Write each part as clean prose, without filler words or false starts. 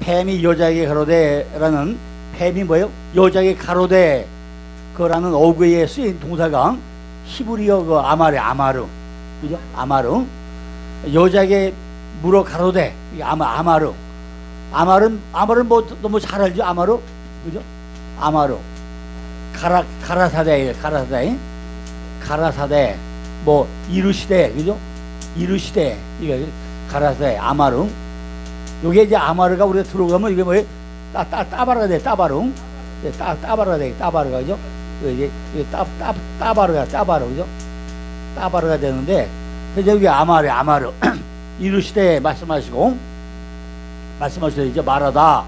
뱀이 여자에게 가로되라는 뱀이 뭐예요? 여자에게 가로되 그라는 어구에 쓰인 동사가 히브리어 그 아마르 그죠? 아마르 여자에게 물어 가로되 이게 아마르 뭐 너무 잘 알죠? 아마르 그죠? 아마르 가라사대 뭐 이르시대 그죠? 이르시대 이게 가라사대 아마르 요게 이제 아마르가 우리가 들어가면 이게 뭐예요? 따바르가 돼 따바르 따바르가 돼 따바르가 그죠? 이게 따바르가 그죠? 따바르가 되는데 그래서 여기 아마르 이르시대 말씀하시고 이제 말하다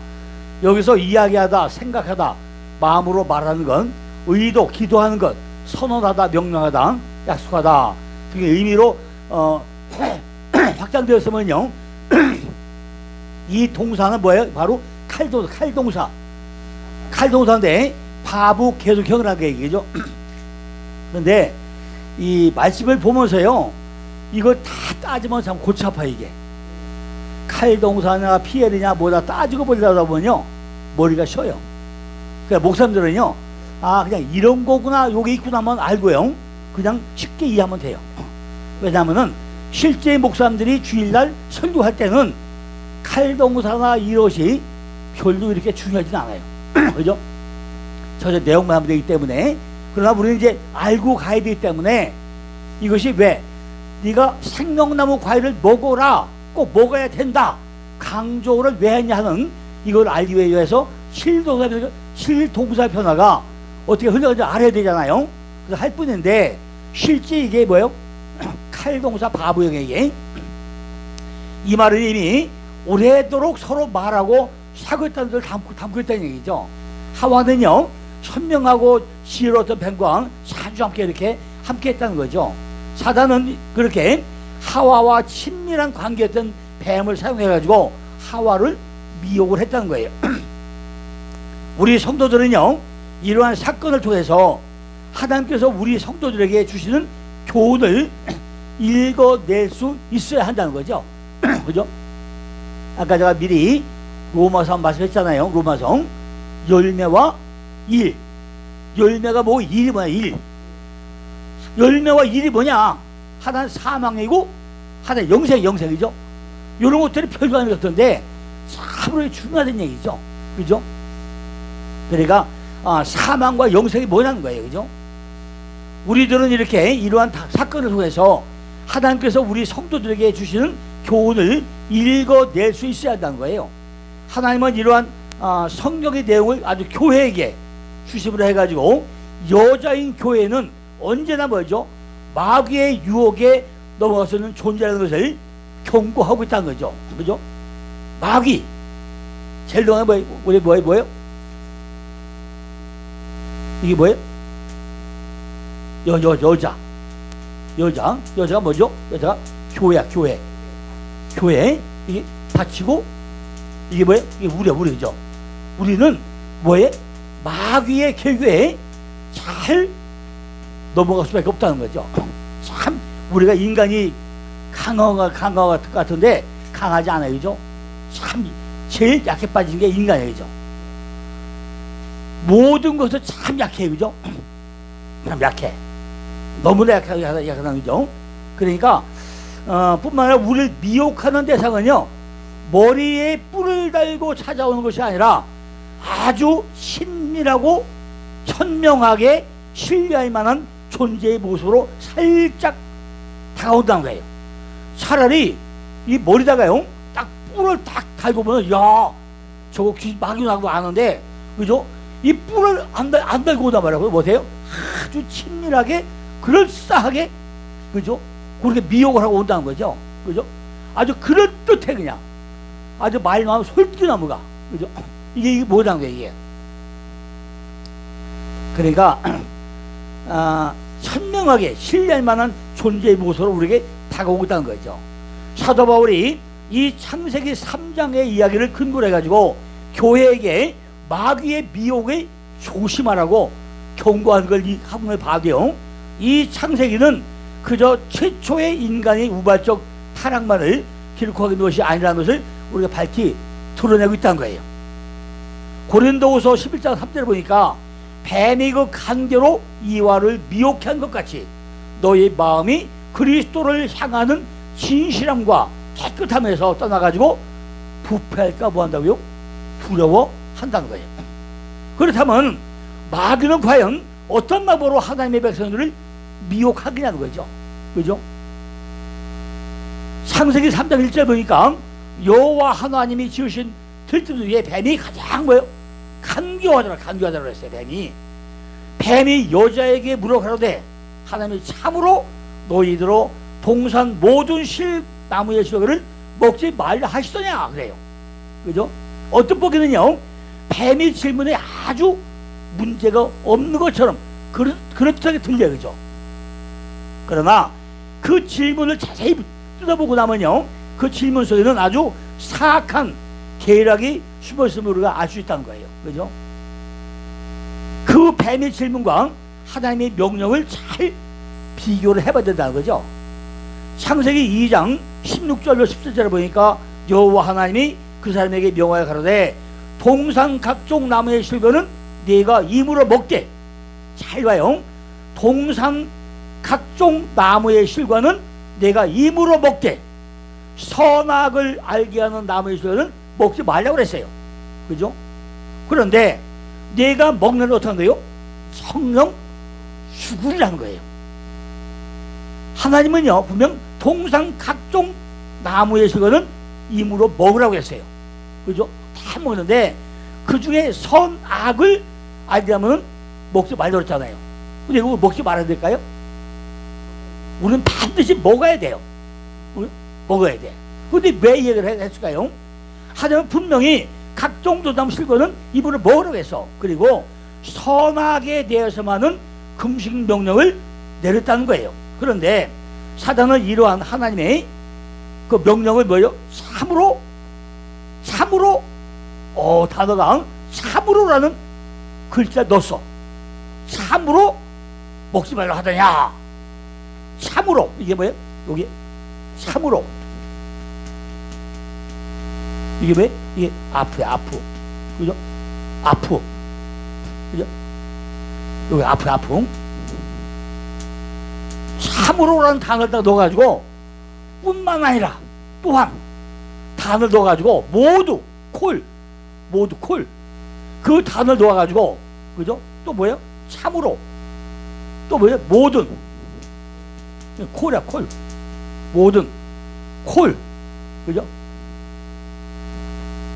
여기서 이야기하다 생각하다 마음으로 말하는 건 의도 기도하는 것 선언하다 명령하다 약속하다 등의 의미로 확장되었으면요 이 동사는 뭐예요? 바로 칼동사인데 바부 계속형이라는 게 얘기죠. 그런데 이 말씀을 보면서요 이거 다 따지면 참 골치 아파. 이게 칼동사냐 피엘이냐 뭐다 따지고 보려다 보면요 머리가 쉬어요. 그러니까 목사님들은요 그냥 이런 거구나 요게 있구나만 알고요 그냥 쉽게 이해하면 돼요. 왜냐하면은 실제 목사님들이 주일날 설교할 때는 칼동사나 이것이 별로 이렇게 중요하진 않아요. 그죠? 전혀 내용만 하면 되기 때문에. 그러나 우리는 이제 알고 가야 되기 때문에 이것이 왜 네가 생명나무 과일을 먹어라 꼭 먹어야 된다 강조를 왜 했냐 하는 이걸 알기 위해서 실동사 변화가 어떻게 흘러가는지 알아야 되잖아요. 그래서 할 뿐인데 실제 이게 뭐예요? 칼동사 바보형에게 이 말은 이미 오래도록 서로 말하고 사고 있다는 걸 담고 있다는 얘기죠. 하와는요 현명하고 지혜로웠던 뱀과 자주 함께 이렇게 함께 했다는 거죠. 사단은 그렇게 하와와 친밀한 관계였던 뱀을 사용해 가지고 하와를 미혹을 했다는 거예요. 우리 성도들은요 이러한 사건을 통해서 하나님께서 우리 성도들에게 주시는 교훈을 읽어낼 수 있어야 한다는 거죠. 그죠? 아까 제가 미리 로마서 말씀했잖아요. 로마서 열매와 일 열매가 뭐고 일이 뭐냐 일 열매와 일이 뭐냐 하나는 사망이고 하나는 영생이죠. 이런 것들이 별거하는 것들인데 참으로 중요하다는 얘기죠. 그죠? 그러니까 사망과 영생이 뭐냐는 거예요. 그죠? 우리들은 이렇게 이러한 사건을 통해서 하나님께서 우리 성도들에게 주시는 교훈을 읽어낼 수 있어야 한다는 거예요. 하나님은 이러한 성경의 내용을 아주 교회에게 주심으로 해가지고 여자인 교회는 언제나 뭐죠? 마귀의 유혹에 넘어가서는 존재하는 것을 경고하고 있다는 거죠. 그죠? 마귀 제일 동안에 뭐예요? 이게 뭐예요? 여자가 뭐죠? 여자가 교회야. 교회 이게 바치고 이게 뭐예요? 이게 우리죠. 우리는 뭐예요? 마귀의 계획에 잘 넘어갈 수밖에 없다는 거죠. 참 우리가 인간이 강화가 같은데 강하지 않아요. 그죠? 참 제일 약해 빠진 게 인간이에요. 그죠? 모든 것을 참 약해. 그죠? 참 약해. 너무나 약하다는 거죠. 그러니까 뿐만 아니라 우리를 미혹하는 대상은요 머리에 뿔을 달고 찾아오는 것이 아니라 아주 친밀하고 현명하게 신뢰할 만한 존재의 모습으로 살짝 다가온다는 거예요. 차라리 이 머리다가요 딱 뿔을 딱 달고 보면 야 저거 마귀 나고 아는데 그죠? 이 뿔을 안 달고 오단 말이에요. 뭐세요? 아주 친밀하게 그럴싸하게 그죠? 그렇게 미혹을 하고 온다는 거죠. 그죠? 아주 그럴듯해 그냥 아주 말만 솔직나무가 그죠? 이게 뭐라는 거예요 이게. 그러니까 현명하게 신뢰할 만한 존재의 모습으로 우리에게 다가오고 있다는 거죠. 사도 바울이 이 창세기 3장의 이야기를 근거로 해가지고 교회에게 마귀의 미혹에 조심하라고 경고하는 걸 이 학문을 봐도요 이 창세기는 그저 최초의 인간의 우발적 타락만을 기록하고 있는 것이 아니라는 것을 우리가 밝히 드러내고 있다는 거예요. 고린도후서 11장 3절에 보니까 뱀이 그 간계로 이와를 미혹해 한 것 같이 너희 마음이 그리스도를 향하는 진실함과 깨끗함에서 떠나가지고 부패할까 뭐한다고요? 두려워한다는 거예요. 그렇다면 마귀는 과연 어떤 방법으로 하나님의 백성들을 미혹하겠냐는 거죠. 그죠? 창세기 3장 1절 보니까 여호와 하나님이 지으신 들짐승 위에 뱀이 가장 뭐예요? 간교하더라 그랬어요. 뱀이 여자에게 물어 가로되 하나님이 참으로 너희들로 동산 모든 실나무의 실과를 먹지 말라 하시더냐 그래요. 그죠? 어떤 보기는요 뱀이 질문에 아주 문제가 없는 것처럼 그렇게 들려요. 그죠? 그러나 그 질문을 자세히 뜯어보고 나면요 그 질문 속에는 아주 사악한 계략이 숨어있음을 우리가 알 수 있다는 거예요. 그죠? 그 뱀의 질문과 하나님의 명령을 잘 비교를 해봐야 된다는 거죠. 창세기 2장 16절로 17절을 보니까 여호와 하나님이 그 사람에게 명하여 가로되 동산 각종 나무의 실과는 네가 임으로 먹되, 잘 봐요, 동산 각종 나무의 실과는 네가 임으로 먹되 선악을 알게 하는 나무의 실과는 먹지 말라고 그랬어요. 그죠? 그런데 내가 먹는 어떤 거예요? 성령 죽으리라는 거예요. 하나님은요 분명 동산 각종 나무의 실과는 임으로 먹으라고 했어요. 그죠? 다 먹는데 그 중에 선악을 알려면 먹지 말라고 했잖아요. 근데 이거 먹지 말아야 될까요? 우리는 반드시 먹어야 돼요. 먹어야 돼. 근데 왜 얘기를 했을까요? 하지만 분명히 각종 도담 실과는 입으로 먹으라고 했어. 그리고 선악에 대해서만은 금식 명령을 내렸다는 거예요. 그런데 사단은 이러한 하나님의 그 명령을 뭐예요? 참으로 단어가 참으로라는 글자 넣었어. 참으로 먹지 말라 하더냐. 참으로 이게 뭐예요? 여기 참으로 이게 뭐예요? 이게 아프 그죠? 아프 그죠? 여기 아프 참으로라는 단어를 딱 넣어가지고 뿐만 아니라 또한 단어를 넣어가지고 모두 콜 그 단어를 넣어가지고 그죠? 또 뭐예요? 참으로 또 뭐예요? 모든 콜이야 콜 모든 콜 그죠?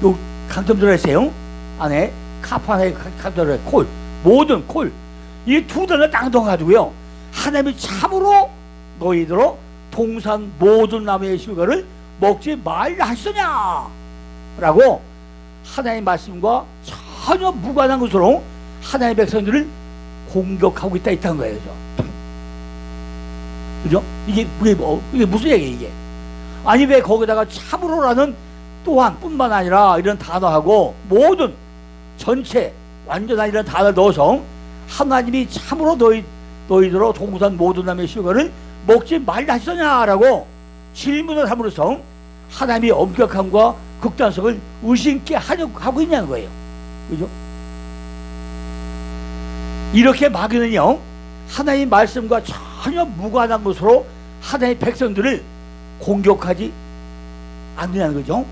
요 강점 들어있어요. 안에 카프 안에 강점 들어있어요. 콜 모든 콜 이 두 단어를 딱 넣어가지고요 하나님이 참으로 너희들로 동산 모든 나무의 실과를 먹지 말라 하시더냐 라고 하나님의 말씀과 전혀 무관한 것으로 하나님의 백성들을 공격하고 있다는 거예요. 그죠? 이게 무슨 얘기예요 이게? 아니 왜 거기다가 참으로라는 또한 뿐만 아니라 이런 단어하고 모든 전체 완전한 이런 단어를 넣어서 하나님이 참으로 너희들로 동산 모든 나무의 실과를 먹지 말라 하시더냐라고 질문을 함으로써 하나님의 엄격함과 극단성을 의심케 하고 있냐는 거예요. 그죠? 이렇게 마귀는요 하나님의 말씀과 전혀 무관한 것으로 하나님의 백성들을 공격하지 않느냐는 거죠.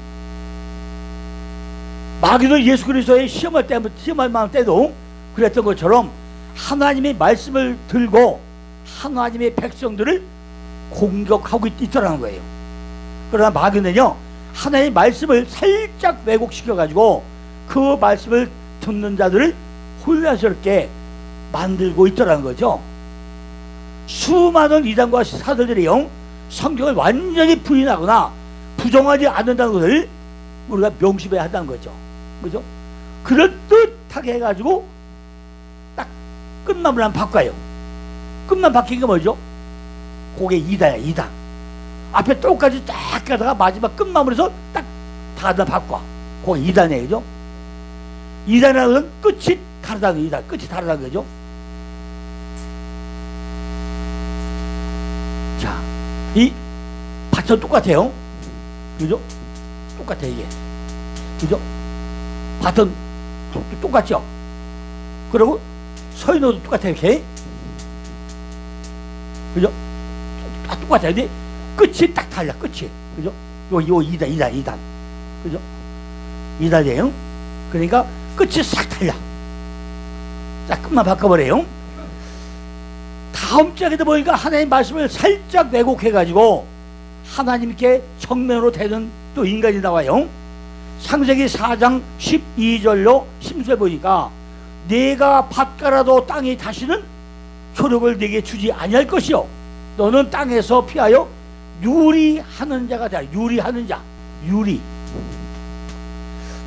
마귀도 예수 그리스도의 시험할 만한 때도 그랬던 것처럼 하나님의 말씀을 들고 하나님의 백성들을 공격하고 있더라는 거예요. 그러나 마귀는요 하나님의 말씀을 살짝 왜곡시켜 가지고 그 말씀을 듣는 자들을 혼란스럽게 만들고 있더라는 거죠. 수많은 이단과 사도들이요 성경을 완전히 부인하거나 부정하지 않는다는 것을 우리가 명심해야 한다는 거죠. 그죠? 그럴듯하게 해가지고 딱 끝마무리 한번 바꿔요. 끝만 바뀐 게 뭐죠? 그게 이단이야. 이단. 앞에 똑같이 딱 가다가 마지막 끝마무리에서 딱 다 바꿔. 그게 이단이에요. 그죠? 이단이라는 것은 끝이 다르다는 거죠. 이단. 끝이 다르다는 거죠. 자, 이 밭은 똑같아요. 그죠? 똑같아 이게. 그죠? 밭은 똑같죠? 그리고 서인어도 똑같아요. 이렇게. 그죠? 똑같아요. 근데 끝이 딱 달라. 끝이. 그죠? 요 2단. 그죠? 2단이에요. 그러니까 끝이 싹 달라. 자, 끝만 바꿔버려요. 다음 장에도 보니까 하나님 말씀을 살짝 왜곡해가지고 하나님께 정면으로 대는 또 인간이 나와요. 창세기 4장 12절로 10절 보니까 내가 밭가라도 땅이 다시는 효력을 내게 주지 아니할 것이요 너는 땅에서 피하여 유리하는 자가 되라. 유리하는 자, 유리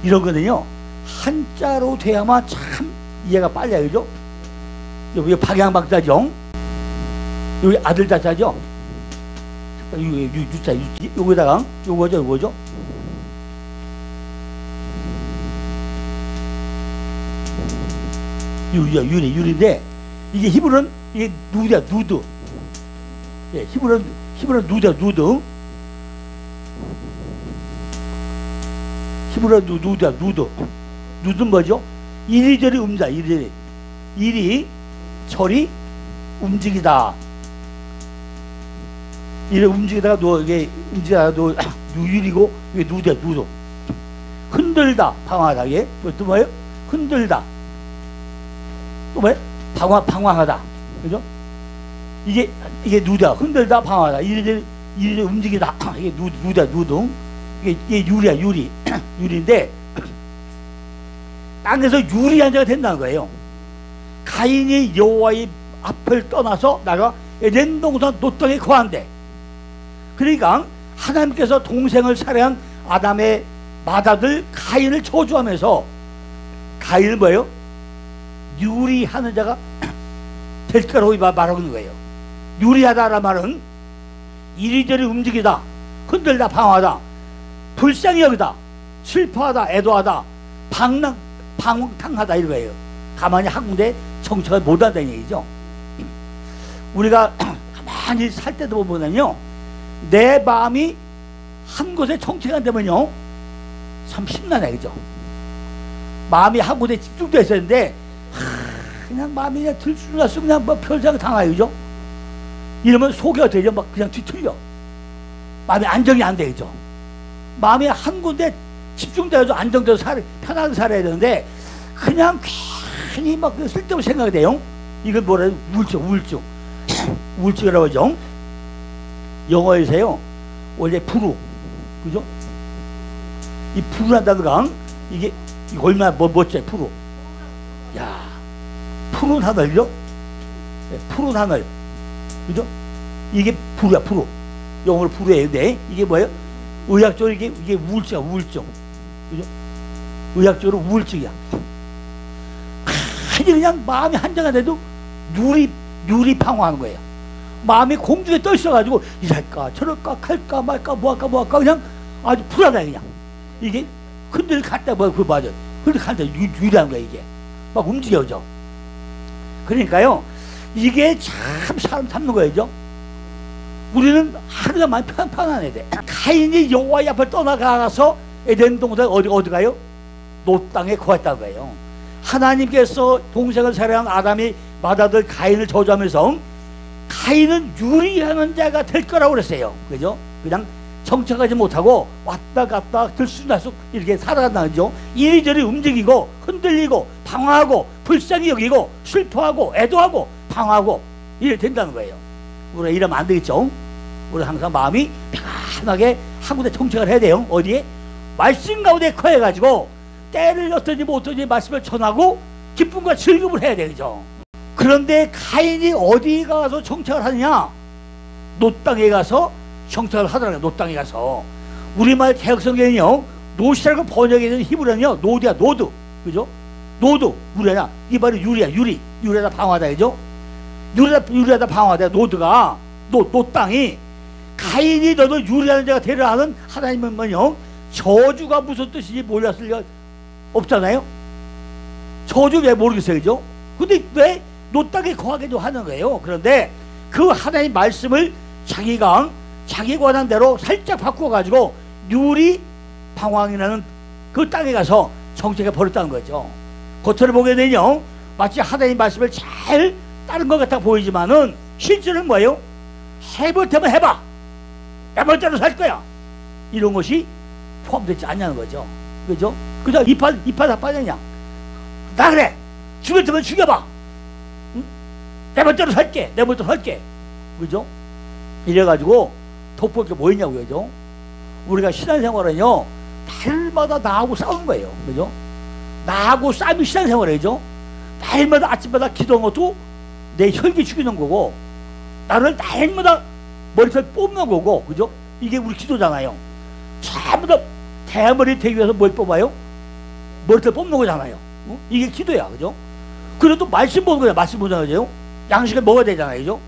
이런 거는요 한자로 돼야만 참 이해가 빨리 하죠. 여기 박양박자죠. 여기 아들 자자죠. 유자 요거다가 요거죠. 유리인데 이게 히브리는 이게 누드야 누드. 예, 히브리는 누드야 누드. 히브리는 누드야 누드. 누드는 뭐죠? 이리저리 움직이다. 이리 저리 움직이다. 이래 움직이다가 이게 움직이다가 유리고 이게 누드야 누드. 흔들다 방황하다. 이게 또 뭐예요? 흔들다. 또 뭐예요? 방황하다. 그죠? 이게 누드야. 흔들다 방황하다. 이리저리 움직이다. 이게 누드야 누드. 이게 유리야 유리. 유리인데 땅에서 유리한 자가 된다는 거예요. 가인이 여호와의 앞을 떠나서 나가 에덴 동산 노땅에 거한대. 그러니까 하나님께서 동생을 살해한 아담의 맏아들 가인을 저주하면서 가인을 뭐예요? 유리하는 자가 될 거라고 말하는 거예요. 유리하다라는 말은 이리저리 움직이다, 흔들다, 방황하다, 불쌍히 여기다, 슬퍼하다, 애도하다, 방탕하다 이거예요. 가만히 한 군데 정착을 못한다는 얘기죠. 우리가 가만히 살 때도 보면요, 내 마음이 한 곳에 정착이 안 되면요 참 심란해. 그죠? 마음이 한 곳에 집중되어 있었는데 그냥 마음이 그냥 들쑥날쑥 그냥 뭐 별상 당하요. 그죠? 이러면 소개가 되죠. 막 그냥 뒤틀려. 마음이 안정이 안 되죠. 마음이 한 군데 집중되어서 안정돼서 편하게 살아야 되는데 그냥 괜히 막 쓸데없는 생각이 돼요. 이걸 뭐라 해요? 우울증이라고 하죠. 영어에서요 원래 프루, 그죠? 이 프루란다는 건 이게 얼마나 멋져요. 프루. 야, 푸른 하늘이죠? 네, 푸른 하늘, 그죠? 이게 프루야. 프루. 영어로 프루예요. 근데 이게 뭐예요? 의학적으로 이게 우울증이야. 우울증, 그죠? 의학적으로 우울증이야. 그냥 마음이 한정이 돼도 누리 방황하는 거예요. 마음이 공중에 떠 있어가지고 이럴까 저럴까 갈까 말까 뭐할까 그냥 아주 불안해. 그냥 이게 흔들 갔다 그 맞아. 흔들 갔다 유리한 거야. 이게 막 움직여져. 그러니까요 이게 참 사람 잡는 거예요. 우리는 하루가 많이 편안해야 돼. 가인이 여호와의 앞을 떠나가서 에덴 동산 어디 가요? 노 땅에 거했다고 해요. 하나님께서 동생을 살해한 아담이 맏아들 가인을 저주하면서 가인은 유리하는 자가 될 거라고 그랬어요. 그죠? 그냥 정착하지 못하고 왔다 갔다 들쑥날쑥 이렇게 살아간다는 거죠. 이리저리 움직이고 흔들리고 방황하고 불쌍히 여기고 슬퍼하고 애도하고 방황하고 이래 된다는 거예요. 우리가 이러면 안 되겠죠. 우리 항상 마음이 편하게 한 군데 정착을 해야 돼요. 어디에? 말씀 가운데 거해가지고 때를 어떤지 못하든지 말씀을 전하고 기쁨과 즐거움을 해야 되죠. 그런데 가인이 어디 가서 정착을 하느냐? 노 땅에 가서 정착을 하더라고요. 노 땅에 가서. 우리말 개혁성경은요 노시라고 번역해진 히브리는요 노드야. 노드, 그죠? 노드 우리야. 이 말이 유리하다 방황하다. 그죠? 유리하다 방황하다. 노드가 노 땅이 가인이 너도 유리하는 자가 되려 하는 하나님은요 저주가 무슨 뜻인지 몰랐을 리가 없잖아요. 저주 왜 모르겠어요. 그죠? 근데 왜 노 땅에 거하게도 하는 거예요. 그런데 그 하나님 말씀을 자기가 자기 권한대로 살짝 바꿔가지고 유리 방황이라는 그 그 땅에 가서 정체가 벌었다는 거죠. 겉으로 보게 되면 마치 하나님 말씀을 잘 따른 것 같아 보이지만은 실제는 뭐예요? 해볼 테면 해봐. 내 멋대로 살 거야. 이런 것이 포함되지 않냐는 거죠. 그죠? 그죠? 이파 다 빠졌냐? 나 그래. 죽을 테면 죽여봐. 응? 내 멋대로 살게. 내 멋대로 살게. 그죠? 이래가지고 돋볼 게 뭐 있냐고요. 그죠? 우리가 신앙생활은요, 날마다 나하고 싸우는 거예요. 그죠? 나하고 싸움이 신앙생활이죠. 날마다 아침마다 기도한 것도 내 혈기 죽이는 거고, 나를 날마다 머리털 뽑는 거고, 그죠? 이게 우리 기도잖아요. 전부 다 대머리 되기 위해서 뭘 뽑아요? 머리털 뽑는 거잖아요. 이게 기도야, 그죠? 그래도 말씀 보는 거야. 말씀 보는 거죠. 양식을 먹어야 되잖아요, 그죠?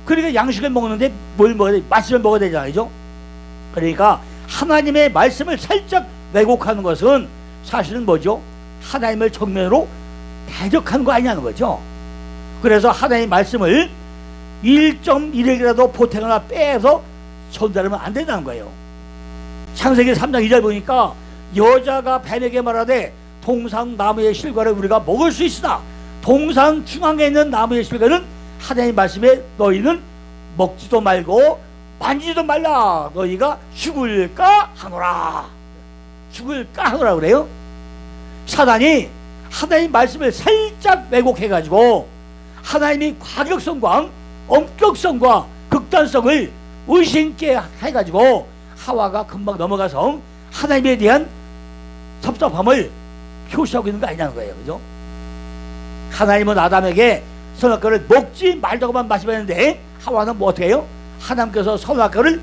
그러니까 양식을 먹는데 뭘 먹어야 돼? 말씀을 먹어야 되잖아요, 그죠? 그러니까 하나님의 말씀을 살짝 왜곡하는 것은 사실은 뭐죠? 하나님을 정면으로 대적하는 거 아니냐는 거죠. 그래서 하나님의 말씀을 1.1핵이라도 보태거나 빼서 전달하면 안 된다는 거예요. 창세기 3장 2절 보니까 여자가 뱀에게 말하되 동산 나무의 실과를 우리가 먹을 수 있으나 동산 중앙에 있는 나무의 실과는 하나님의 말씀에 너희는 먹지도 말고 만지지도 말라. 너희가 죽을까 하노라. 죽을까 하노라 그래요. 사단이 하나님 말씀을 살짝 왜곡해가지고 하나님의 과격성과 엄격성과 극단성을 의심있게 해가지고 하와가 금방 넘어가서 하나님에 대한 섭섭함을 표시하고 있는 거 아니냐는 거예요. 그죠? 하나님은 아담에게 선악과를 먹지 말자고만 말씀했는데 하와는 뭐 어떻게 해요? 하나님께서 선악과를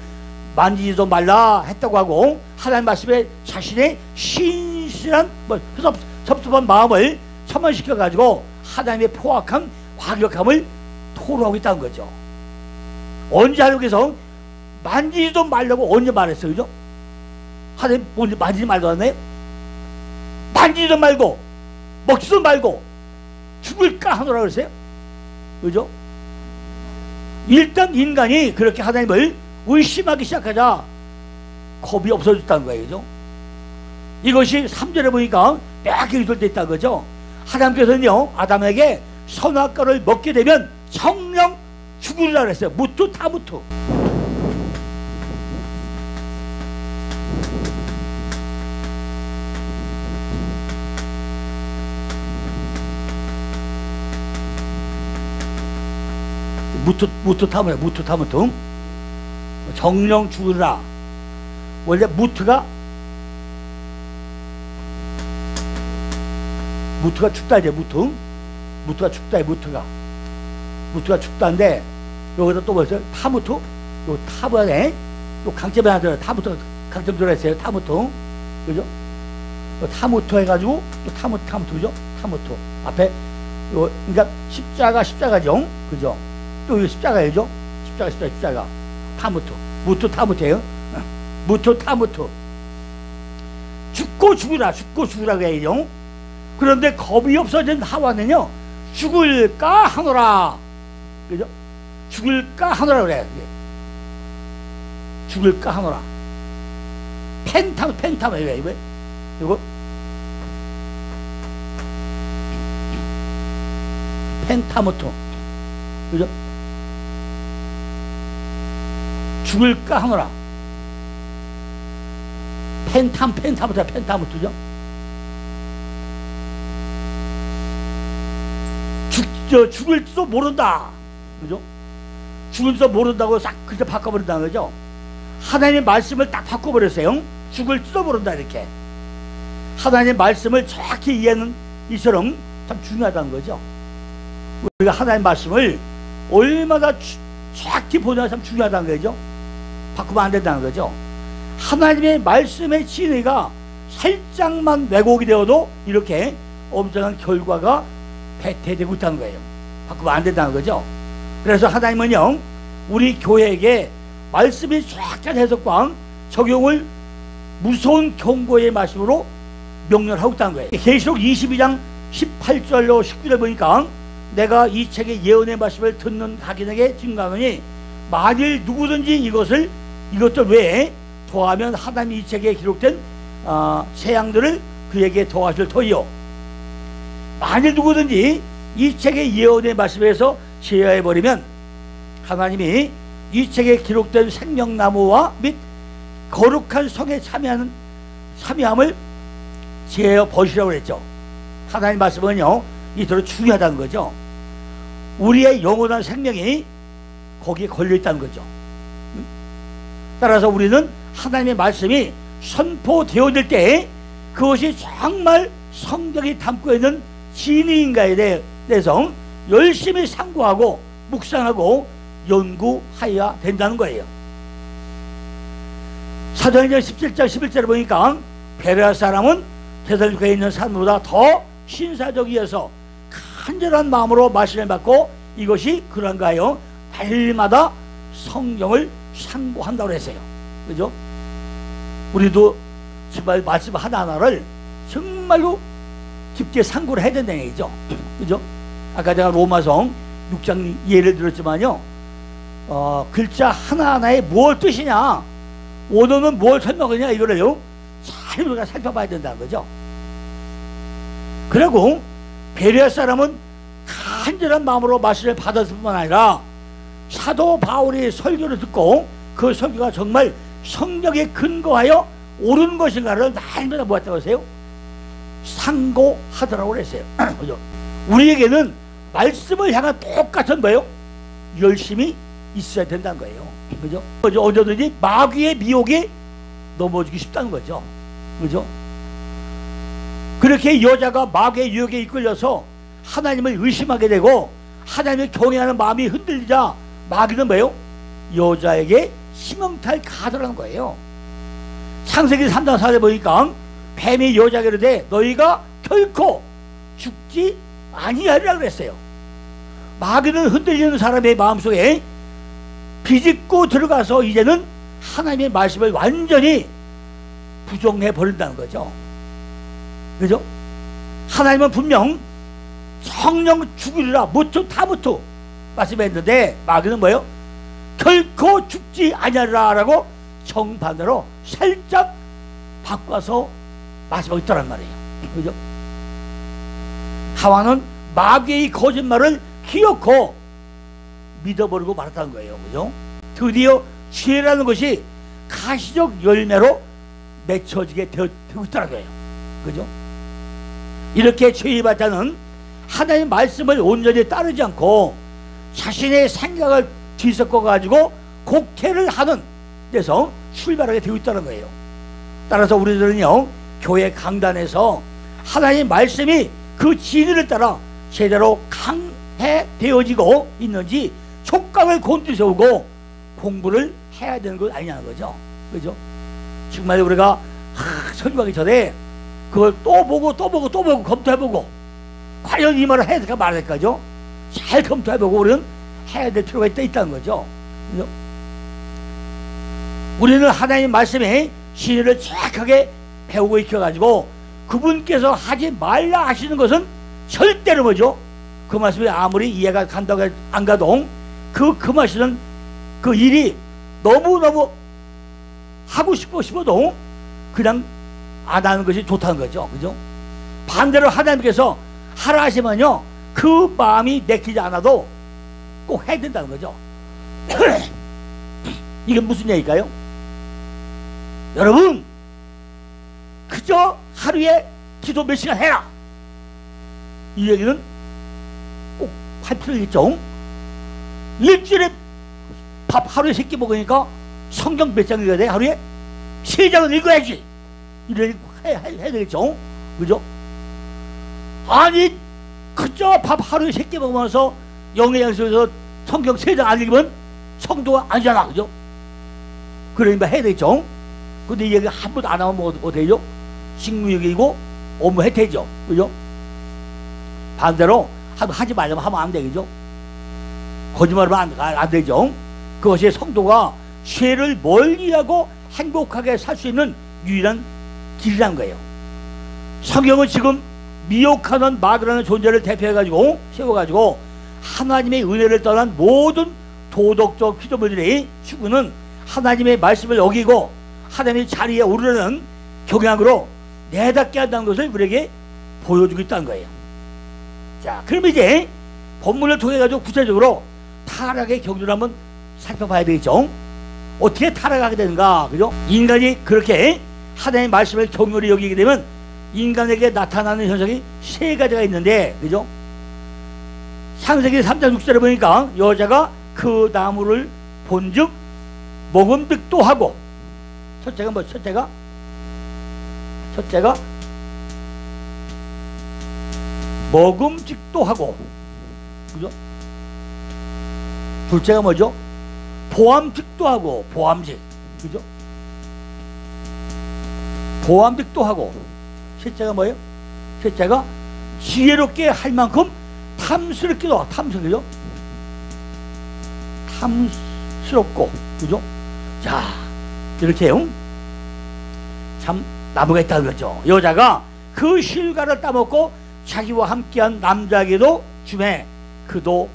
만지지도 말라 했다고 하고 하나님 말씀에 자신의 신실한 섭섭한 마음을 첨언시켜 가지고 하나님의 포악한 과격함을 토로하고 있다는 거죠. 언제 하나님께서 만지지도 말라고 언제 말했어요? 그죠? 하나님 만지지 말도 않나요? 만지지도 말고 먹지도 말고 죽을까 하노라 그랬어요. 그죠? 일단 인간이 그렇게 하나님을 의심하기 시작하자 겁이 없어졌다는 거예요. 그죠? 이것이 3절에 보니까 명확히 기술되어 있다는 거죠. 하나님께서는요 아담에게 선악과를 먹게 되면 정령 죽으리라 그랬어요. 무투 타무투. 무투 타무투 정령 죽으리라. 원래 무투가 죽다 이제 무투가 죽다 무투가 죽다인데 여기다 또 뭐였어요? 타무투? 요 타부에 요 강점이 하나 들어요. 타무투 강점 들어있어요. 타무투 그죠? 타무투 해가지고 또 타무투 그죠? 타무투 앞에 요 그러니까 십자가죠. 그죠? 또 이거 십자가죠? 십자가 타무투 무투 타무투예요. 무투 타무투 죽고 죽으라 그래요. 그런데 겁이 없어진 하와는요 죽을까 하노라. 그죠? 죽을까 하노라 그래. 죽을까 하노라. 펜타무 왜 이거 펜타무토 그죠? 죽을까 하노라. 펜타무토죠. 죽을지도 모른다. 그죠? 죽을지도 모른다고 싹 그렇게 바꿔버린다는 거죠. 하나님의 말씀을 딱 바꿔버렸어요. 죽을지도 모른다 이렇게. 하나님의 말씀을 정확히 이해하는 이처럼 참 중요하다는 거죠. 우리가 하나님의 말씀을 얼마나 정확히 보느냐 참 중요하다는 거죠. 바꾸면 안 된다는 거죠. 하나님의 말씀의 진리가 살짝만 왜곡이 되어도 이렇게 엄청난 결과가 배태되고 있다는 거예요. 바꾸면 안 된다는 거죠. 그래서 하나님은요 우리 교회에게 말씀의 정확한 해석과 적용을 무서운 경고의 말씀으로 명령하고 있다는 거예요. 계시록 22장 18절로 19절 보니까 내가 이 책의 예언의 말씀을 듣는 각인에게 증거하노니 만일 누구든지 이것들 외에 더하면 하나님이 이 책에 기록된 새 양들을 그에게 더하실 터이요. 만일 누구든지 이 책의 예언의 말씀에서 제하해버리면 하나님이 이 책에 기록된 생명나무와 및 거룩한 성에 참여함을 제하여 버리시라고 그랬죠. 하나님 말씀은요 이토록 중요하다는 거죠. 우리의 영원한 생명이 거기에 걸려있다는 거죠. 따라서 우리는 하나님의 말씀이 선포되어질 때 그것이 정말 성경이 담고 있는 진리인가에 대해서 열심히 상고하고 묵상하고 연구하여야 된다는 거예요. 사도행전 17장 11절을 보니까 베레아 사람은 데살로니가에 있는 사람보다 더 신사적이어서 간절한 마음으로 말씀을 받고 이것이 그런가요? 날마다 성경을 상고한다고 했어요. 그죠? 우리도 정말 말씀 하나하나를 정말로 깊게 상고를 해야 된다는 얘기죠. 그죠? 아까 제가 로마서 6장 예를 들었지만요, 글자 하나하나에 뭘 뜻이냐, 원어는 뭘 설명하냐, 이거를요 잘 우리가 살펴봐야 된다는 거죠. 그리고 베레아 사람은 간절한 마음으로 말씀을 받았을 뿐만 아니라 사도 바울의 설교를 듣고 그 설교가 정말 성경에 근거하여 옳은 것인가를 날마다 뭐했다고 하세요? 상고하더라고 그랬어요. 그죠? 우리에게는 말씀을 향한 똑같은 거예요. 열심히 있어야 된다는 거예요. 그죠? 언제든지 마귀의 미혹에 넘어지기 쉽다는 거죠. 그죠? 그렇게 여자가 마귀의 유혹에 이끌려서 하나님을 의심하게 되고 하나님을 경외하는 마음이 흔들리자 마귀는 뭐예요? 여자에게 희망탈 가더라는 거예요. 창세기 3장 4절에 보니까 뱀이 여자에게 이르되 너희가 결코 죽지 아니하리라 그랬어요. 마귀는 흔들리는 사람의 마음속에 비집고 들어가서 이제는 하나님의 말씀을 완전히 부정해 버린다는 거죠. 그죠? 하나님은 분명 성령 죽으리라 무투 타무투 말씀했는데 마귀는 뭐예요? 결코 죽지 아니하리라 라고 정반대로 살짝 바꿔서 말씀하고 있더란 말이에요. 그죠? 하와는 마귀의 거짓말을 기어코 믿어버리고 말았다는 거예요. 그죠? 드디어 죄라는 것이 가시적 열매로 맺혀지게 되고 있다는 거예요. 그죠? 이렇게 죄의 발단은 하나님의 말씀을 온전히 따르지 않고 자신의 생각을 뒤섞어 가지고 곡해를 하는 데서 출발하게 되고 있다는 거예요. 따라서 우리들은요 교회 강단에서 하나님의 말씀이 그 진리를 따라 제대로 강해되어지고 있는지 촉각을 곤두세우고 공부를 해야 되는 것 아니냐는 거죠. 그죠? 정말 우리가 설교하기 전에 그걸 또 보고 검토해보고 과연 이 말을 해야 될까 말아야 될까죠? 잘 검토해보고 우리는 해야 될 필요가 있다는 거죠. 그죠? 우리는 하나님 말씀에 진리를 정확하게 배우고 익혀가지고 그분께서 하지 말라 하시는 것은 절대로 뭐죠? 그 말씀이 아무리 이해가 간다고 안 가도 그 말씀은 그 일이 너무너무 하고 싶어도 그냥 안 하는 것이 좋다는 거죠. 그죠? 반대로 하나님께서 하라 하시면요 그 마음이 내키지 않아도 꼭 해야 된다는 거죠. 이게 무슨 얘기일까요? 여러분 그저 하루에 기도 몇 시간 해라 이 얘기는 꼭 할 필요가 있죠. 일주일에 밥 하루에 3끼 먹으니까 성경 몇 장 읽어야 돼? 하루에 3장은 읽어야지. 이런 해야 되겠죠. 그죠? 아니 그저 밥 하루에 3끼 먹으면서 영예양식에서 성경 3장 안 읽으면 성도가 아니잖아. 그죠? 그러니까 해야 되겠죠. 근데 이 얘기 한 번도 안 하면 뭐 되죠? 식무역이고 업무 혜택이죠. 그죠? 반대로 하지 말려면 하면 안 되겠죠? 거짓말하면 안 되죠? 그것이 성도가 죄를 멀리하고 행복하게 살 수 있는 유일한 길이란 거예요. 성경은 지금 미혹하는 마귀라는 존재를 대표해가지고 세워가지고 하나님의 은혜를 떠난 모든 도덕적 피조물들이 추구는 하나님의 말씀을 어기고 하나님의 자리에 오르려는 경향으로 내닫게 한다는 것을 우리에게 보여주고 있다는 거예요. 자, 그럼 이제 본문을 통해 가지고 구체적으로 타락의 경륜을 한번 살펴봐야 되겠죠. 어떻게 타락하게 되는가, 그죠? 인간이 그렇게 하나님의 말씀을 경륜히 여기게 되면 인간에게 나타나는 현상이 세 가지가 있는데, 그죠? 창세기 3장 6절에 보니까 여자가 그 나무를 본즉 먹음직도 하고, 첫째가 뭐, 첫째가 먹음직도 하고, 그죠? 둘째가 뭐죠? 보암직도 하고, 보암직, 그죠? 보암직도 하고, 셋째가 뭐예요? 셋째가 지혜롭게 할 만큼 탐스럽기도 하고, 탐스럽죠? 탐스럽고, 그죠? 자, 이렇게요. 참 나무가 있다는 거죠. 여자가 그 실과를 따먹고 자기와 함께한 남자에게도 주매 그도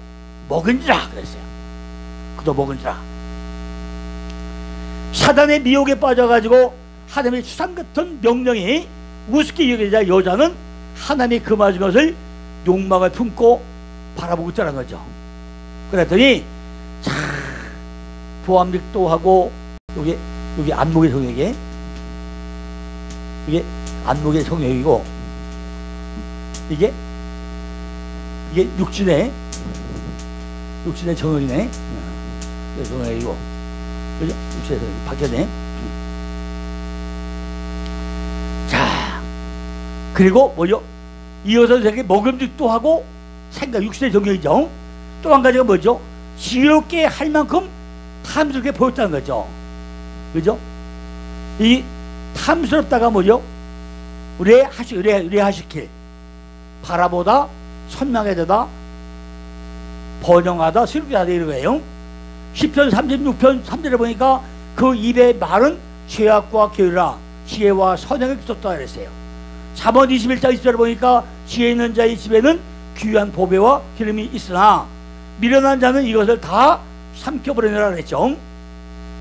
먹은지라 그랬어요. 그도 먹은지라. 사단의 미혹에 빠져가지고 하나님의 추상 같은 명령이 우습게 여겨지자 여자는 하나님이 금하신 것을 욕망을 품고 바라보고 있다는 거죠. 그랬더니 참 보암직도 하고, 여기 안목의 성역이, 이게 안목의 성역이고, 이게 육신의 정역이네. 정역이고, 그죠? 육신의 정역이 바뀌었네. 자, 그리고 뭐죠? 이어서 저게 먹음직도 하고 생각, 육신의 정역이죠. 또 한 가지가 뭐죠? 지혜롭게 할 만큼 탐스럽게 보였다는 거죠. 그죠? 이 탐스럽다가 뭐죠? 의뢰하시길, 바라보다, 선망하다, 번영하다, 슬프게 하다, 이런 거예요. 10편 36편 3절에 보니까 그 입의 말은 죄악과 게으르라 지혜와 선행을 쫓다 그랬어요. 잠언 21장 20절에 보니까 지혜 있는 자의 집에는 귀한 보배와 기름이 있으나 미련한 자는 이것을 다 삼켜버리느라 그랬죠.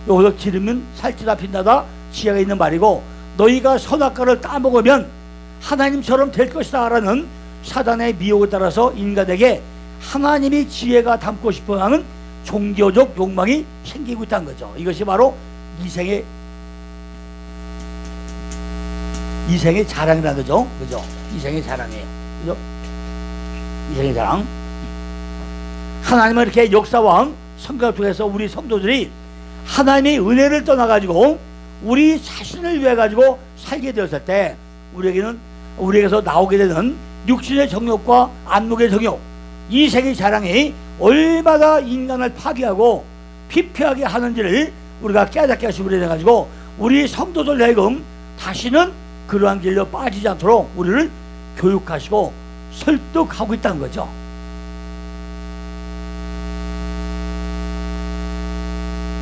여기서 기름은 살찌다 핀다다 지혜가 있는 말이고, 너희가 선악과를 따먹으면 하나님처럼 될 것이다 라는 사단의 미혹에 따라서 인간에게 하나님이 지혜가 담고 싶어하는 종교적 욕망이 생기고 있다는 거죠. 이것이 바로 이생의 자랑이라는 거죠. 그죠? 이생의 자랑이에요. 그죠? 이생의 자랑. 하나님은 이렇게 역사와 성경을 통해서 우리 성도들이 하나님의 은혜를 떠나가지고 우리 자신을 위해 가지고 살게 되었을 때 우리에게서 나오게 되는 육신의 정욕과 안목의 정욕, 이생의 자랑이 얼마나 인간을 파괴하고 피폐하게 하는지를 우리가 깨닫게 하시고 그래 가지고 우리 성도들 하여금 다시는 그러한 길로 빠지지 않도록 우리를 교육하시고 설득하고 있다는 거죠.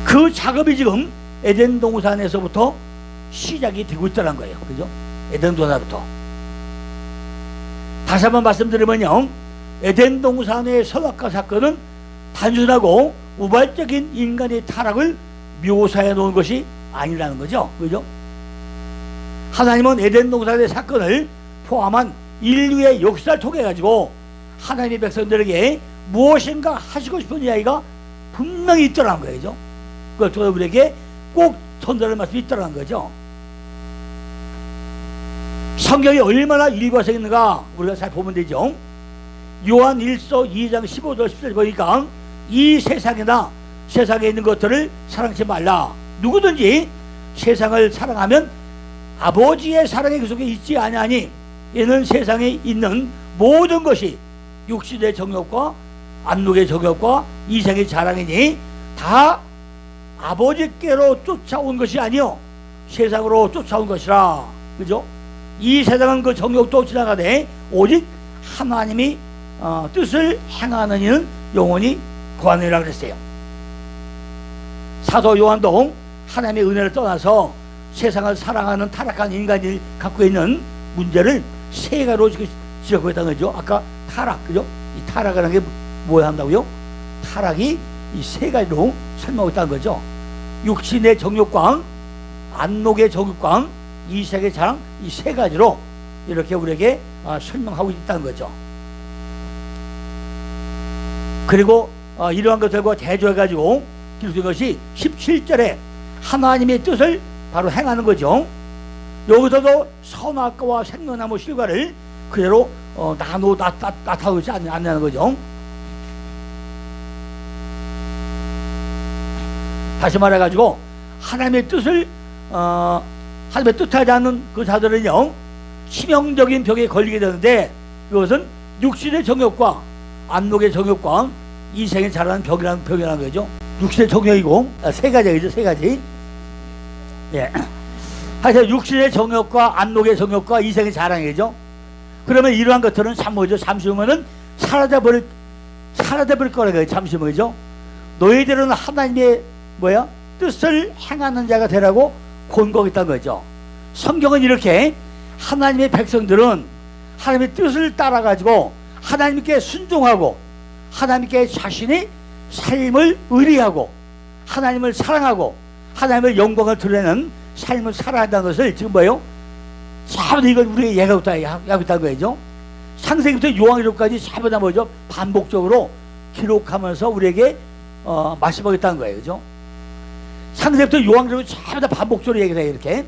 그 작업이 지금 에덴 동산에서부터 시작이 되고 있다는 거예요. 그죠? 에덴 동산부터. 다시 한번 말씀드리면요, 에덴 동산의 선악과 사건은 단순하고 우발적인 인간의 타락을 묘사해 놓은 것이 아니라는 거죠. 그죠? 하나님은 에덴 동산의 사건을 포함한 인류의 역사를 통해 가지고 하나님의 백성들에게 무엇인가 하시고 싶은 이야기가 분명히 있더라는 거죠. 그걸 통해 우리에게 꼭 전달할 말씀이 있더라는 거죠. 성경이 얼마나 일과성 있는가 우리가 잘 보면 되죠. 요한 1서 2장 15절 10절 보니까 이 세상이나 세상에 있는 것들을 사랑치 말라. 누구든지 세상을 사랑하면 아버지의 사랑이 그 속에 있지 아니하니 이는 세상에 있는 모든 것이 육신의 정욕과 안목의 정욕과 이생의 자랑이니 다 아버지께로 쫓아온 것이 아니요 세상으로 쫓아온 것이라. 그죠? 이 세상은 그 정욕도 지나가되 오직 하나님이 뜻을 행하는 이는 영원히 구하느니라 그랬어요. 사도 요한도 하나님의 은혜를 떠나서 세상을 사랑하는 타락한 인간이 갖고 있는 문제를 세 가지로 지적하고 있다는 거죠. 아까 타락, 그죠? 이 타락이라는 게 뭐야 한다고요? 타락이 이 세 가지로 설명하고 있다는 거죠. 육신의 정욕과 안목의 정욕과 이 세계 자랑 이 세 가지로 이렇게 우리에게 설명하고 있다는 거죠. 그리고 이러한 것들과 대조해가지고 기록된 것이 17절에 하나님의 뜻을 바로 행하는 거죠. 여기서도 선악과와 생명나무 실과를 그대로 나타나고 있지 않냐는 거죠. 다시 말해가지고 하나님의 뜻을 하나님의 뜻하지 않는 그 자들은요 치명적인 병에 걸리게 되는데, 그것은 육신의 정욕과 안목의 정욕과 이생에 자라는 병이라는 거죠. 육신의 정욕이고 세 가지죠. 세 가지. 예. 하여튼 육신의 정욕과 안목의 정욕과 이생의 자랑이죠. 그러면 이러한 것들은 참 뭐죠? 잠시 후면은 사라져버릴 거라고요. 잠시 뭐죠? 너희들은 하나님의 뜻을 행하는 자가 되라고 권고했다는 거죠. 성경은 이렇게 하나님의 백성들은 하나님의 뜻을 따라가지고 하나님께 순종하고 하나님께 자신의 삶을 의리하고 하나님을 사랑하고 하나님의 영광을 드러내는 삶을 살아야 한다는 것을 지금 참 이걸 우리에게 얘기하고 있다는 거죠. 창세기부터 요한계시록까지 전부 다 반복적으로 기록하면서 우리에게 말씀하고 있다는 거예요. 그죠? 창세기부터 요한계시록 전부 다 반복적으로 얘기를 해요.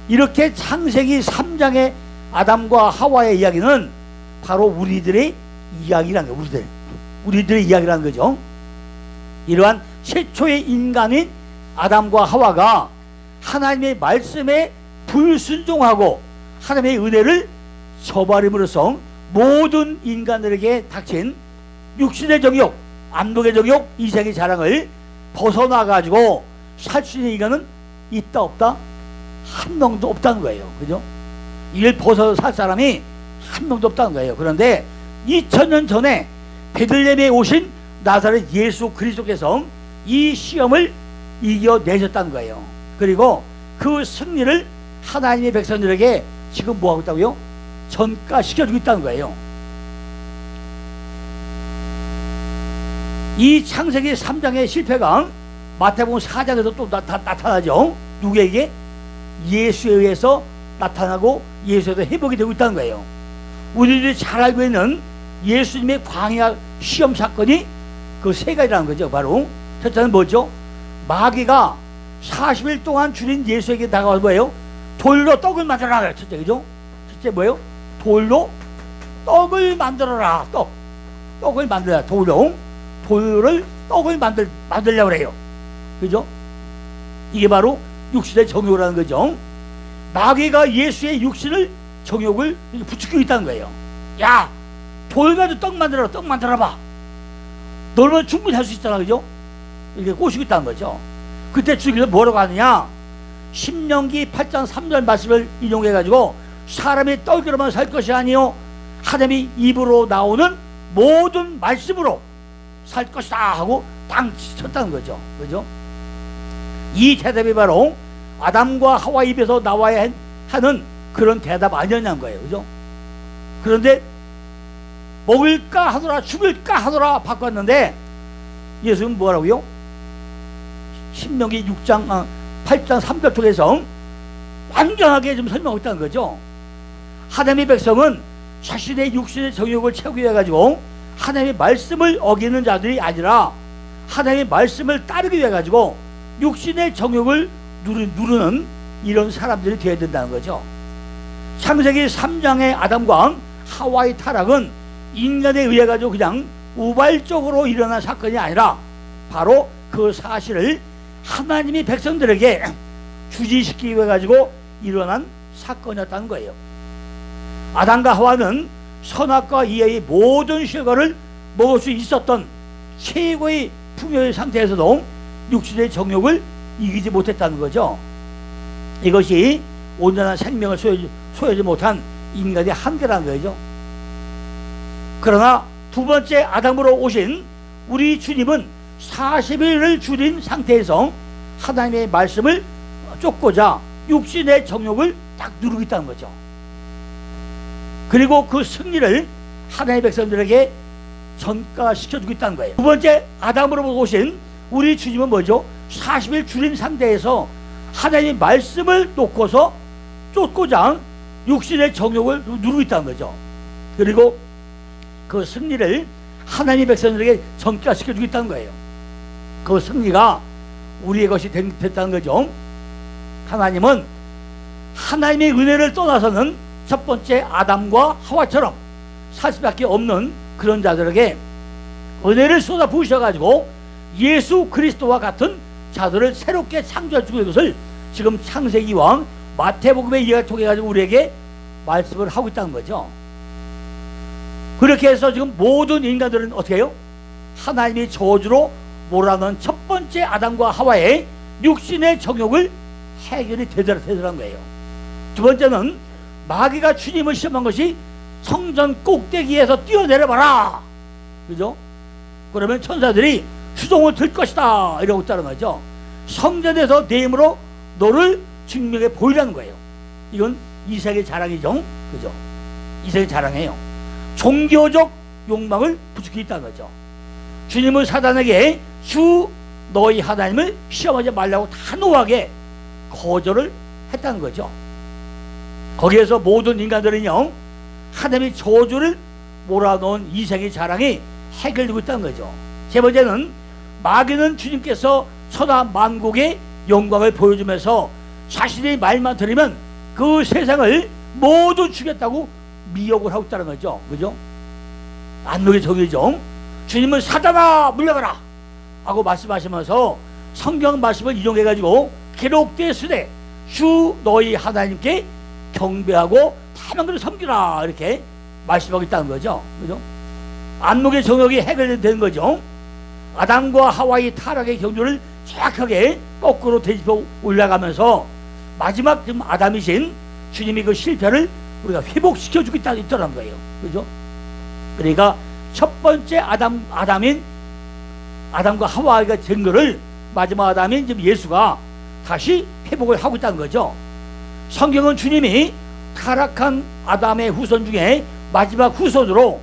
이렇게 창세기 3장의 아담과 하와의 이야기는 바로 우리들의 이야기라는 거예요. 우리들의 이야기라는 거죠. 이러한 최초의 인간인 아담과 하와가 하나님의 말씀에 불순종하고 하나님의 은혜를 저버림으로써 모든 인간들에게 닥친 육신의 정욕, 안목의 정욕, 이생의 자랑을 벗어나가지고 살 수 있는 인간은 있다 없다? 한 명도 없다는 거예요. 그죠? 이를 벗어서 살 사람이 한 명도 없다는 거예요. 그런데 2000년 전에 베들레헴에 오신 나사렛 예수 그리스도께서 이 시험을 이겨내셨다는 거예요. 그리고 그 승리를 하나님의 백성들에게 지금 뭐하고 있다고요? 전가시켜주고 있다는 거예요. 이 창세기 3장의 실패가 마태복음 4장에서 또 나타나죠. 누구에게? 예수에 의해서 나타나고 예수에서 회복이 되고 있다는 거예요. 우리들이 잘 알고 있는 예수님의 광야 시험 사건이 그 세 가지라는 거죠. 바로 첫째는 뭐죠? 마귀가 40일 동안 주인 예수에게 다가와서 뭐예요? 돌로 떡을 만들어라. 첫째, 그죠? 첫째 뭐예요? 돌로 떡을 만들어라. 떡을 만들어라. 돌을 떡을 만들려고 그래요. 그죠? 이게 바로 육신의 정욕이라는 거죠. 마귀가 예수의 육신을 정욕을 부추기고 있다는 거예요. 야, 돌 가지고 떡 만들어봐. 너는 충분히 할 수 있잖아. 그죠? 이렇게 꼬시고 있다는 거죠. 그때 주기를 뭐라고 하느냐? 신명기 8장 3절 말씀을 인용해가지고 사람이 떡으로만 살 것이 아니요 하나님의 입으로 나오는 모든 말씀으로 살 것이다 하고 땅 쳤다는 거죠. 그죠? 이 대답이 바로 아담과 하와 입에서 나와야 하는 그런 대답 아니었냐는 거예요. 그죠? 그런데 먹을까 하더라 죽을까 하더라 바꿨는데 예수는 뭐라고요? 신명기 8장 3절 쪽에서 완전하게 좀 설명하고 있다는 거죠. 하나님의 백성은 자신의 육신의 정욕을 채우기 위해 가지고 하나님의 말씀을 어기는 자들이 아니라 하나님의 말씀을 따르기 위해 가지고 육신의 정욕을 누르는 이런 사람들이 되어야 된다는 거죠. 창세기 3장의 아담과 하와의 타락은 인간에 의해 가지고 그냥 우발적으로 일어난 사건이 아니라 바로 그 사실을 하나님이 백성들에게 주지시키기 위해 가지고 일어난 사건이었다는 거예요. 아담과 하와는 선악과 이해의 모든 실과를 먹을 수 있었던 최고의 풍요의 상태에서도 육신의 정욕을 이기지 못했다는 거죠. 이것이 온전한 생명을 소유하지 못한 인간의 한계라는 거죠. 그러나 두 번째 아담으로 오신 우리 주님은 40일을 줄인 상태에서 하나님의 말씀을 쫓고자 육신의 정욕을 딱 누르고 있다는 거죠. 그리고 그 승리를 하나님의 백성들에게 전가시켜주고 있다는 거예요. 두 번째 아담으로 오신 우리 주님은 뭐죠? 40일 줄인 상태에서 하나님의 말씀을 놓고서 쫓고자 육신의 정욕을 누르고 있다는 거죠. 그리고 그 승리를 하나님의 백성들에게 전가시켜주고 있다는 거예요. 그 승리가 우리의 것이 됐다는 거죠. 하나님은 하나님의 은혜를 떠나서는 첫 번째 아담과 하와처럼 살 수밖에 없는 그런 자들에게 은혜를 쏟아 부으셔가지고 예수 그리스도와 같은 자들을 새롭게 창조해 주는 것을 지금 창세기와 마태복음의 이해를 통해 가지고 우리에게 말씀을 하고 있다는 거죠. 그렇게 해서 지금 모든 인간들은 어떻게 해요? 하나님의 저주로 몰아넣은 첫 번째 아담과 하와의 육신의 정욕을 해결이 되더란 거예요. 두 번째는 마귀가 주님을 시험한 것이 성전 꼭대기에서 뛰어내려봐라, 그죠? 그러면 천사들이 수종을 들 것이다 이러고 있다는 거죠. 성전에서 내 힘으로 너를 증명해 보이라는 거예요. 이건 이색의 자랑이죠, 그죠? 이색의 자랑이에요. 종교적 욕망을 부추기고 있다는 거죠. 주님은 사단에게 주 너희 하나님을 시험하지 말라고 단호하게 거절을 했다는 거죠. 거기에서 모든 인간들은요, 하나님의 저주를 몰아넣은 이색의 자랑이 해결되고 있다는 거죠. 세 번째는 마귀는 주님께서 천하 만국의 영광을 보여주면서 자신의 말만 들으면 그 세상을 모두 주겠다고 미혹을 하고 있다는 거죠. 그죠? 안목의 정의죠. 주님은 사단아 물러가라 하고 말씀하시면서 성경 말씀을 인용해가지고 기록되으되 주 너희 하나님께 경배하고 다만그를 섬기라 이렇게 말씀하고 있다는 거죠. 그죠? 안목의 정역이 해결되는 거죠. 아담과 하와의 타락의 경주를 정확하게 거꾸로 되짚어 올라가면서 마지막 지금 아담이신 주님이 그 실패를 우리가 회복시켜 주고 있다는 거예요. 그죠? 그러니까 첫 번째 아담인 아담과 하와가 된 거를 마지막 아담인 지금 예수가 다시 회복을 하고 있다는 거죠. 성경은 주님이 타락한 아담의 후손 중에 마지막 후손으로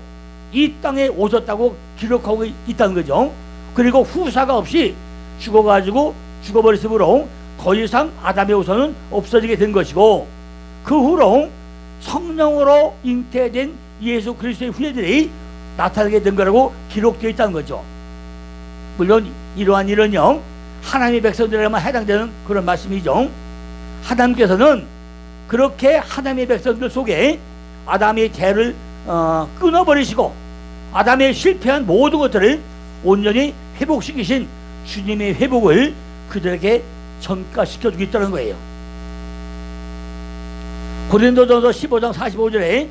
이 땅에 오셨다고 기록하고 있다는 거죠. 그리고 후사가 없이 죽어버렸으므로 더 이상 아담의 후손은 없어지게 된 것이고, 그 후로 성령으로 잉태된 예수 그리스도의 후예들이 나타나게 된 거라고 기록되어 있다는 거죠. 물론 이러한 일은요, 하나님의 백성들에게만 해당되는 그런 말씀이죠. 하나님께서는 그렇게 하나님의 백성들 속에 아담의 대를 끊어버리시고 아담의 실패한 모든 것들을 온전히 회복시키신 주님의 회복을 그들에게 전가시켜주고 있다는 거예요. 고린도전서 15장 45절에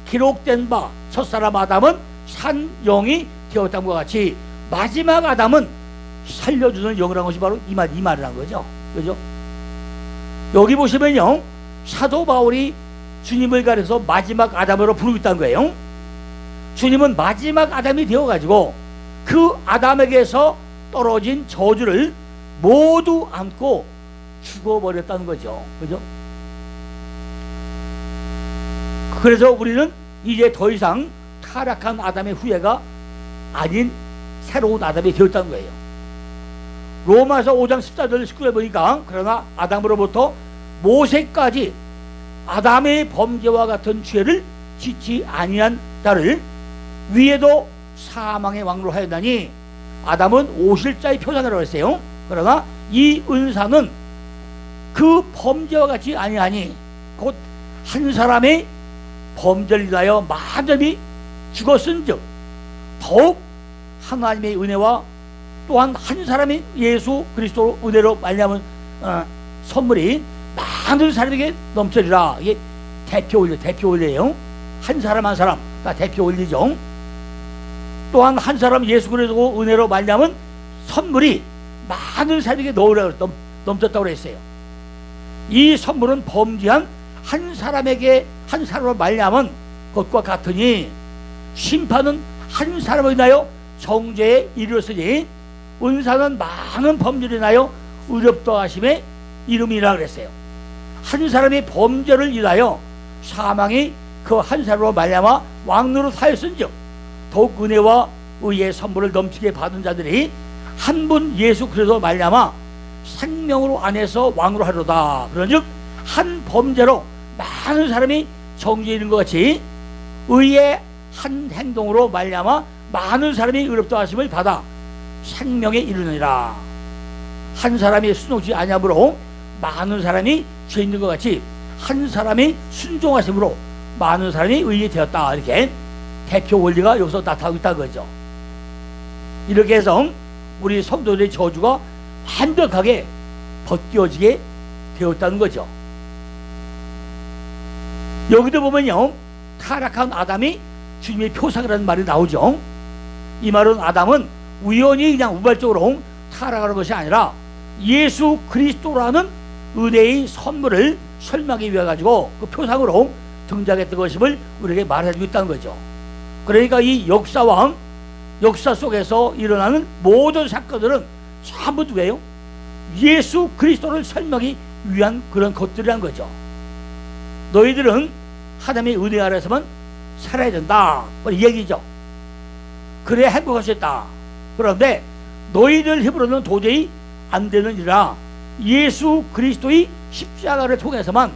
기록된 바 첫사람 아담은 산 영이 되었다는 것 같이 마지막 아담은 살려주는 영이라는 것이 바로 이 말이라는 거죠. 그죠? 여기 보시면요, 사도 바울이 주님을 가려서 마지막 아담으로 부르고 있다는 거예요. 주님은 마지막 아담이 되어가지고 그 아담에게서 떨어진 저주를 모두 안고 죽어버렸다는 거죠. 그죠? 그래서 우리는 이제 더 이상 타락한 아담의 후예가 아닌 새로운 아담이 되었다는 거예요. 로마서 5장 14절 19절 보니까 그러나 아담으로부터 모세까지 아담의 범죄와 같은 죄를 짓지 아니한 자를 위에도 사망의 왕으로 하였나니, 아담은 오실자의 표상이라고 했어요. 그러나 이 은사는 그 범죄와 같이 아니하니 곧 한 사람의 범죄를 인하여 많음이 죽었은즉 더욱 하나님의 은혜와 또한 한 사람의 예수 그리스도 은혜로 말미암은 선물이 많은 사람에게 넘쳐리라. 이게 대표 원리예요. 한 사람 한 사람 다 대표 원리죠. 또한 한 사람 예수 그리스도 은혜로 말미암은 선물이 많은 사람에게 넘쳤다고 했어요. 이 선물은 범죄한 한 사람에게 한 사람으로 말미암은 것과 같으니 심판은 한 사람을 인하여 정죄에 이르렀으니 은사는 많은 범죄를 인하여 의롭다 하심의 이름이라 그랬어요. 한 사람의 범죄를 인하여 사망이 그 한 사람으로 말미암아 왕노릇 하였은즉 더욱 은혜와 의의 선물을 넘치게 받은 자들이 한 분 예수 그리스도 말미암아 생명으로 안에서 왕으로 하리로다. 그런즉 한 범죄로 많은 사람이 정죄에 이른 것 같이 의의 한 행동으로 말미암아 많은 사람이 의롭다 하심을 받아 생명에 이르느니라. 한 사람이 순종치 아니함으로 많은 사람이 죄 있는 것 같이 한 사람이 순종하심으로 많은 사람이 의인이 되었다. 이렇게 대표 원리가 여기서 나타나고 있다는 거죠. 이렇게 해서 우리 성도들의 저주가 완벽하게 벗겨지게 되었다는 거죠. 여기도 보면요, 타락한 아담이 주님의 표상이라는 말이 나오죠. 이 말은 아담은 우연히 그냥 우발적으로 타락하는 것이 아니라 예수 그리스도라는 은혜의 선물을 설명하기 위해 가지고 그 표상으로 등장했던 것임을 우리에게 말해주고 있다는 거죠. 그러니까 이 역사 속에서 일어나는 모든 사건들은 전부 누구예요? 예수 그리스도를 설명하기 위한 그런 것들이란 거죠. 너희들은 하나님의 은혜 아래서만 살아야 된다, 이 얘기죠. 그래야 행복할 수 있다. 그런데 너희들 힘으로는 도저히 안 되는 일이라 예수 그리스도의 십자가를 통해서만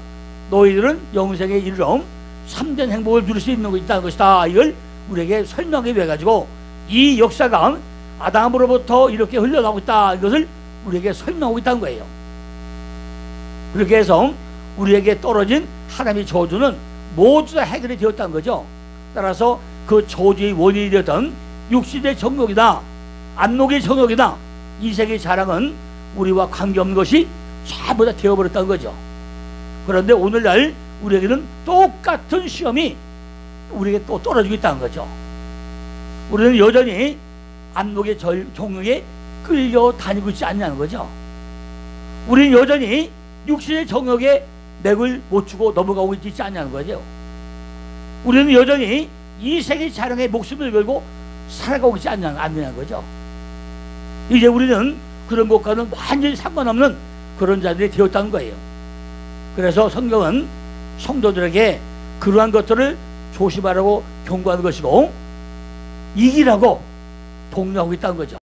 너희들은 영생에 이르러 참된 행복을 누릴 수 있다는 것이다. 이걸 우리에게 설명하기 위해 가지고 이 역사가 아담으로부터 이렇게 흘러나오고 있다, 이것을 우리에게 설명하고 있다는 거예요. 그렇게 해서 우리에게 떨어진 하나님의 저주는 모두 다 해결이 되었다는 거죠. 따라서 그 저주의 원인이 되었던 육신의 정욕이다, 안목의 정욕이다, 이색의 자랑은 우리와 관계없는 것이 전부 다 되어버렸다는 거죠. 그런데 오늘날 우리에게는 똑같은 시험이 우리에게 또 떨어지고 있다는 거죠. 우리는 여전히 안목의 정욕에 끌려다니고 있지 않냐는 거죠. 우리는 여전히 육신의 정욕에 맥을 못 주고 넘어가고 있지 않냐는 거죠. 우리는 여전히 이 세계 자랑에 목숨을 걸고 살아가고 있지 않냐는 거죠. 이제 우리는 그런 것과는 완전히 상관없는 그런 자들이 되었다는 거예요. 그래서 성경은 성도들에게 그러한 것들을 조심하라고 경고하는 것이고 이기라고 독려하고 있다는 거죠.